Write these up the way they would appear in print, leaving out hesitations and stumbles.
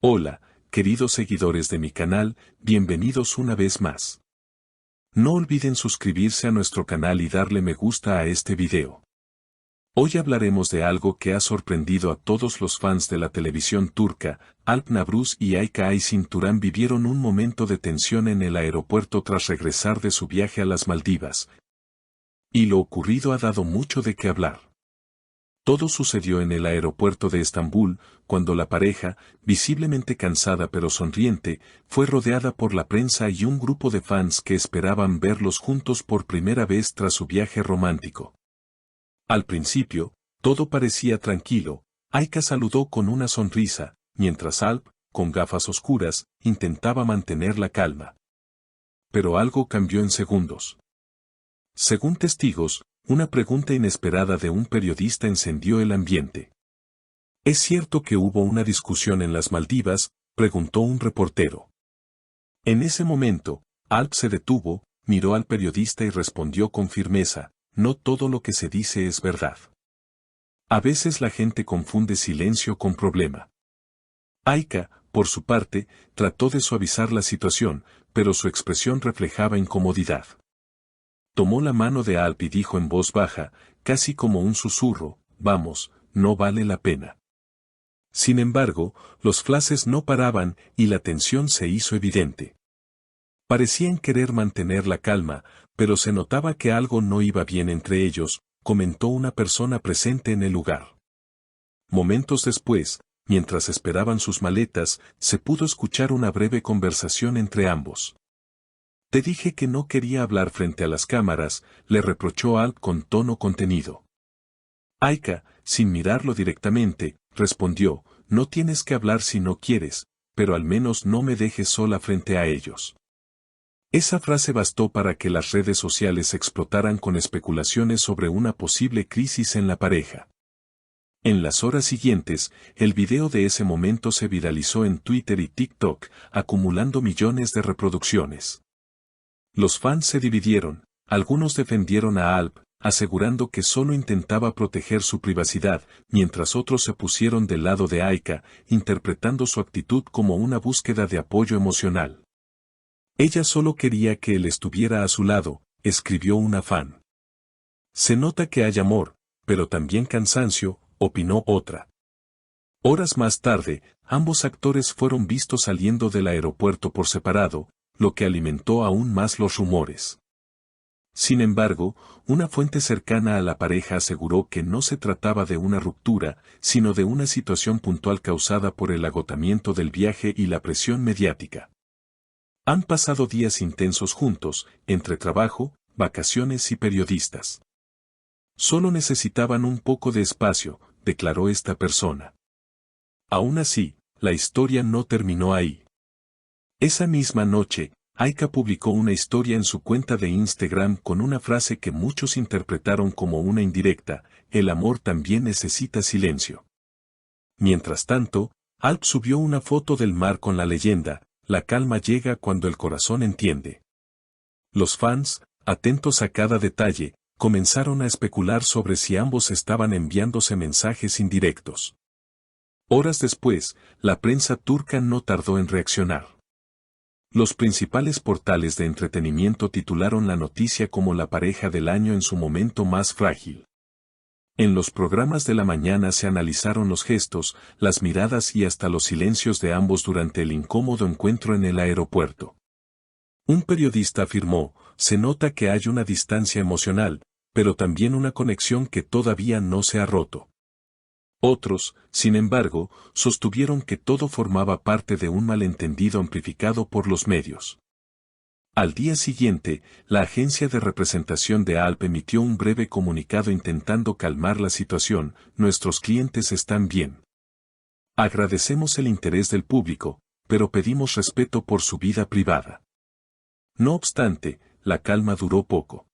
Hola, queridos seguidores de mi canal, bienvenidos una vez más. No olviden suscribirse a nuestro canal y darle me gusta a este video. Hoy hablaremos de algo que ha sorprendido a todos los fans de la televisión turca. Alp Navruz y Ayça Aysin Turan vivieron un momento de tensión en el aeropuerto tras regresar de su viaje a las Maldivas. Y lo ocurrido ha dado mucho de qué hablar. Todo sucedió en el aeropuerto de Estambul, cuando la pareja, visiblemente cansada pero sonriente, fue rodeada por la prensa y un grupo de fans que esperaban verlos juntos por primera vez tras su viaje romántico. Al principio, todo parecía tranquilo. Ayça saludó con una sonrisa, mientras Alp, con gafas oscuras, intentaba mantener la calma. Pero algo cambió en segundos. Según testigos, una pregunta inesperada de un periodista encendió el ambiente. ¿Es cierto que hubo una discusión en las Maldivas?, preguntó un reportero. En ese momento, Alp se detuvo, miró al periodista y respondió con firmeza: no todo lo que se dice es verdad. A veces la gente confunde silencio con problema. Ayça, por su parte, trató de suavizar la situación, pero su expresión reflejaba incomodidad. Tomó la mano de Alp y dijo en voz baja, casi como un susurro: vamos, no vale la pena. Sin embargo, los flashes no paraban y la tensión se hizo evidente. Parecían querer mantener la calma, pero se notaba que algo no iba bien entre ellos, comentó una persona presente en el lugar. Momentos después, mientras esperaban sus maletas, se pudo escuchar una breve conversación entre ambos. Te dije que no quería hablar frente a las cámaras, le reprochó Alp con tono contenido. Ayça, sin mirarlo directamente, respondió: no tienes que hablar si no quieres, pero al menos no me dejes sola frente a ellos. Esa frase bastó para que las redes sociales explotaran con especulaciones sobre una posible crisis en la pareja. En las horas siguientes, el video de ese momento se viralizó en Twitter y TikTok, acumulando millones de reproducciones. Los fans se dividieron, algunos defendieron a Alp, asegurando que solo intentaba proteger su privacidad, mientras otros se pusieron del lado de Ayça, interpretando su actitud como una búsqueda de apoyo emocional. Ella solo quería que él estuviera a su lado, escribió una fan. Se nota que hay amor, pero también cansancio, opinó otra. Horas más tarde, ambos actores fueron vistos saliendo del aeropuerto por separado, lo que alimentó aún más los rumores. Sin embargo, una fuente cercana a la pareja aseguró que no se trataba de una ruptura, sino de una situación puntual causada por el agotamiento del viaje y la presión mediática. Han pasado días intensos juntos, entre trabajo, vacaciones y periodistas. Solo necesitaban un poco de espacio, declaró esta persona. Aún así, la historia no terminó ahí. Esa misma noche, Ayça publicó una historia en su cuenta de Instagram con una frase que muchos interpretaron como una indirecta: el amor también necesita silencio. Mientras tanto, Alp subió una foto del mar con la leyenda: la calma llega cuando el corazón entiende. Los fans, atentos a cada detalle, comenzaron a especular sobre si ambos estaban enviándose mensajes indirectos. Horas después, la prensa turca no tardó en reaccionar. Los principales portales de entretenimiento titularon la noticia como la pareja del año en su momento más frágil. En los programas de la mañana se analizaron los gestos, las miradas y hasta los silencios de ambos durante el incómodo encuentro en el aeropuerto. Un periodista afirmó: se nota que hay una distancia emocional, pero también una conexión que todavía no se ha roto. Otros, sin embargo, sostuvieron que todo formaba parte de un malentendido amplificado por los medios. Al día siguiente, la agencia de representación de Alp emitió un breve comunicado intentando calmar la situación: nuestros clientes están bien. Agradecemos el interés del público, pero pedimos respeto por su vida privada. No obstante, la calma duró poco.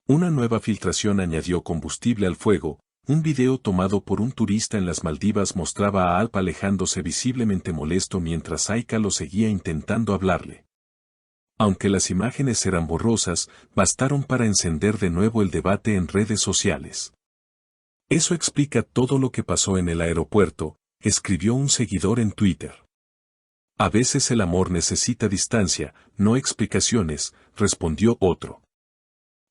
Una nueva filtración añadió combustible al fuego. Un video tomado por un turista en las Maldivas mostraba a Alp alejándose visiblemente molesto mientras Ayça lo seguía intentando hablarle. Aunque las imágenes eran borrosas, bastaron para encender de nuevo el debate en redes sociales. Eso explica todo lo que pasó en el aeropuerto, escribió un seguidor en Twitter. A veces el amor necesita distancia, no explicaciones, respondió otro.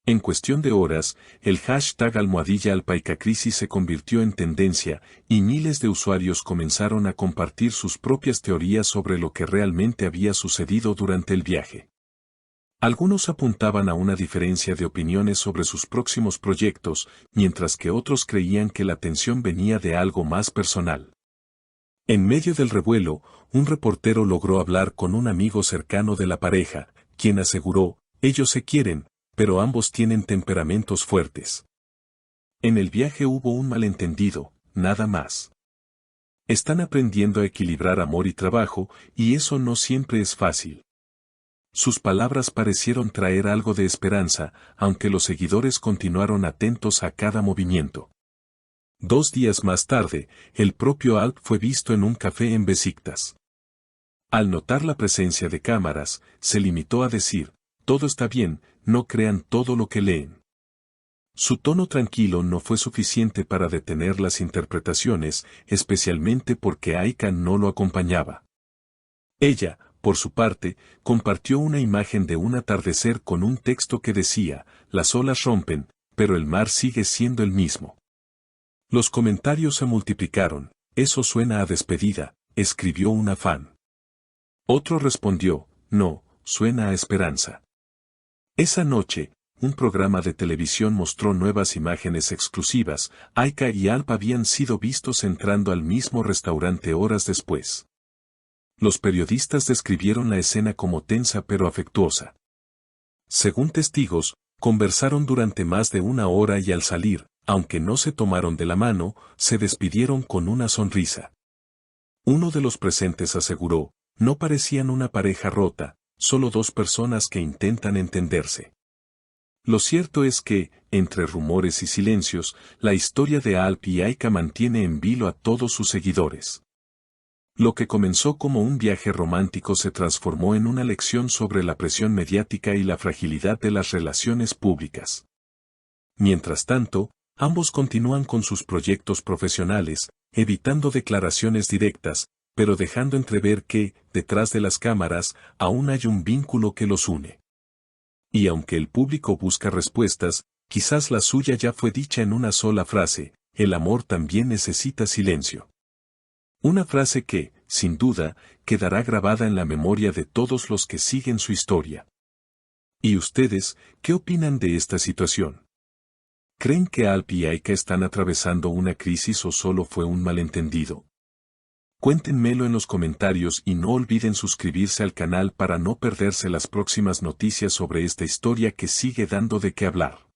En cuestión de horas, el hashtag #alpaicacrisis se convirtió en tendencia, y miles de usuarios comenzaron a compartir sus propias teorías sobre lo que realmente había sucedido durante el viaje. Algunos apuntaban a una diferencia de opiniones sobre sus próximos proyectos, mientras que otros creían que la tensión venía de algo más personal. En medio del revuelo, un reportero logró hablar con un amigo cercano de la pareja, quien aseguró, ellos se quieren, pero ambos tienen temperamentos fuertes. En el viaje hubo un malentendido, nada más. Están aprendiendo a equilibrar amor y trabajo, y eso no siempre es fácil. Sus palabras parecieron traer algo de esperanza, aunque los seguidores continuaron atentos a cada movimiento. 2 días más tarde, el propio Alp fue visto en un café en Besiktas. Al notar la presencia de cámaras, se limitó a decir, todo está bien, no crean todo lo que leen. Su tono tranquilo no fue suficiente para detener las interpretaciones, especialmente porque Aika no lo acompañaba. Ella, por su parte, compartió una imagen de un atardecer con un texto que decía, las olas rompen, pero el mar sigue siendo el mismo. Los comentarios se multiplicaron, eso suena a despedida, escribió una fan. Otro respondió, no, suena a esperanza. Esa noche, un programa de televisión mostró nuevas imágenes exclusivas. Aika y Alp habían sido vistos entrando al mismo restaurante horas después. Los periodistas describieron la escena como tensa pero afectuosa. Según testigos, conversaron durante más de 1 hora y al salir, aunque no se tomaron de la mano, se despidieron con una sonrisa. Uno de los presentes aseguró, no parecían una pareja rota, solo 2 personas que intentan entenderse. Lo cierto es que, entre rumores y silencios, la historia de Alp y Aika mantiene en vilo a todos sus seguidores. Lo que comenzó como un viaje romántico se transformó en una lección sobre la presión mediática y la fragilidad de las relaciones públicas. Mientras tanto, ambos continúan con sus proyectos profesionales, evitando declaraciones directas, pero dejando entrever que, detrás de las cámaras, aún hay un vínculo que los une. Y aunque el público busca respuestas, quizás la suya ya fue dicha en una sola frase, el amor también necesita silencio. Una frase que, sin duda, quedará grabada en la memoria de todos los que siguen su historia. ¿Y ustedes, qué opinan de esta situación? ¿Creen que Alp y Aika están atravesando una crisis o solo fue un malentendido? Cuéntenmelo en los comentarios y no olviden suscribirse al canal para no perderse las próximas noticias sobre esta historia que sigue dando de qué hablar.